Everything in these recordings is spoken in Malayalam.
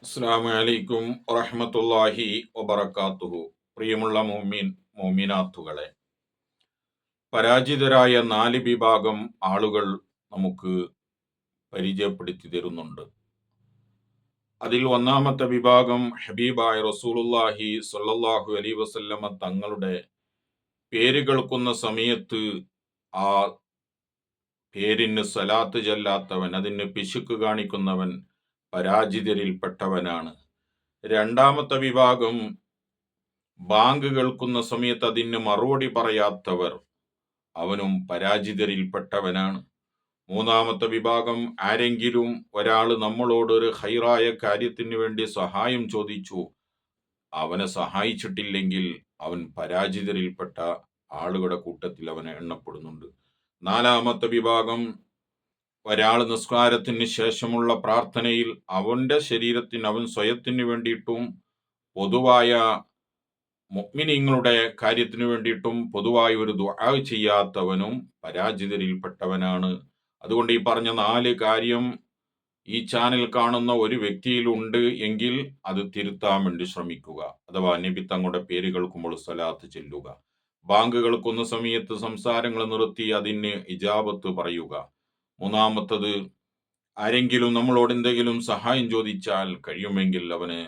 അസ്സലാമു അലൈക്കും വറഹ്മത്തുള്ളാഹി വബറകാതുഹു. പ്രിയമുള്ള മോമിനാത്തുകളെ, പരാജിതരായ 4 വിഭാഗം ആളുകൾ നമുക്ക് പരിചയപ്പെടുത്തി തരുന്നുണ്ട്. അതിൽ ഒന്നാമത്തെ വിഭാഗം ഹബീബായ റസൂലുള്ളാഹി സ്വല്ലല്ലാഹു അലൈഹി വസല്ലമ തങ്ങളുടെ പേര് കേൾക്കുന്ന സമയത്ത് ആ പേരിന് സ്വലാത്ത് ചൊല്ലാത്തവൻ, അതിന് പിശുക്ക് കാണിക്കുന്നവൻ പരാജിതരിൽപ്പെട്ടവനാണ്. രണ്ടാമത്തെ വിഭാഗം ബാങ്ക് കേൾക്കുന്ന സമയത്ത് അതിന് മറുപടി പറയാത്തവർ, അവനും പരാജിതരിൽപ്പെട്ടവനാണ്. മൂന്നാമത്തെ വിഭാഗം, ആരെങ്കിലും ഒരാൾ നമ്മളോട് ഒരു ഹൈറായ കാര്യത്തിന് വേണ്ടി സഹായം ചോദിച്ചു, അവനെ സഹായിച്ചിട്ടില്ലെങ്കിൽ അവൻ പരാജിതരിൽപ്പെട്ട ആളുകളുടെ കൂട്ടത്തിൽ അവൻ എണ്ണപ്പെടുന്നുണ്ട്. നാലാമത്തെ വിഭാഗം, ഒരാൾ നിസ്കാരത്തിന് ശേഷമുള്ള പ്രാർത്ഥനയിൽ അവന്റെ ശരീരത്തിന്, അവൻ സ്വയത്തിന് വേണ്ടിയിട്ടും പൊതുവായ മുഅ്മിനീങ്ങളുടെ കാര്യത്തിന് വേണ്ടിയിട്ടും പൊതുവായി ഒരു ദുആ ചെയ്യാത്തവനും പരാജിതരിൽപ്പെട്ടവനാണ്. അതുകൊണ്ട് ഈ പറഞ്ഞ 4 കാര്യം ഈ ചാനൽ കാണുന്ന ഒരു വ്യക്തിയിലുണ്ട് എങ്കിൽ അത് തിരുത്താൻ വേണ്ടി ശ്രമിക്കുക. അഥവാ നബി തങ്ങളുടെ പേര് കേൾക്കുമ്പോൾ സ്വലാത്ത് ചെല്ലുക. ബാങ്ക് കേൾക്കുന്ന സമയത്ത് സംസാരങ്ങൾ നിർത്തി അതിന് ഇജാബത്ത് പറയുക. മൂന്നാമത്തത്, ആരെങ്കിലും നമ്മളോട് എന്തെങ്കിലും സഹായം ചോദിച്ചാൽ കഴിയുമെങ്കിൽ അവനെ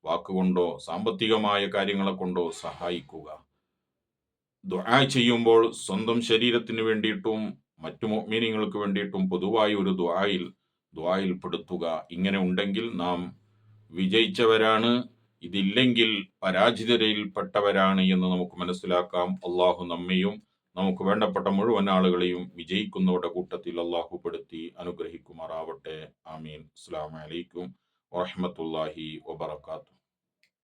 വാക്കുകൊണ്ടോ സാമ്പത്തികമായ കാര്യങ്ങളെ കൊണ്ടോ സഹായിക്കുക. ദുആ ചെയ്യുമ്പോൾ സ്വന്തം ശരീരത്തിന് വേണ്ടിയിട്ടും മറ്റു മുഅ്മിനീങ്ങൾക്ക് വേണ്ടിയിട്ടും പൊതുവായി ഒരു ദുആയിൽ പെടുത്തുക. ഇങ്ങനെ ഉണ്ടെങ്കിൽ നാം വിജയിച്ചവരാണ്, ഇതില്ലെങ്കിൽ പരാജിതരിൽപ്പെട്ടവരാണ് എന്ന് നമുക്ക് മനസ്സിലാക്കാം. അള്ളാഹു നമ്മയും നമുക്ക് വേണ്ടപ്പെട്ട മുഴുവൻ ആളുകളെയും വിജയിക്കുന്നവരുടെ കൂട്ടത്തിൽ അള്ളാഹു പെടുത്തി അനുഗ്രഹിക്കുമാറാവട്ടെ. ആമീൻ. അസ്സലാമു അലൈക്കും വറഹ്മത്തുള്ളാഹി വബറകാതുഹു.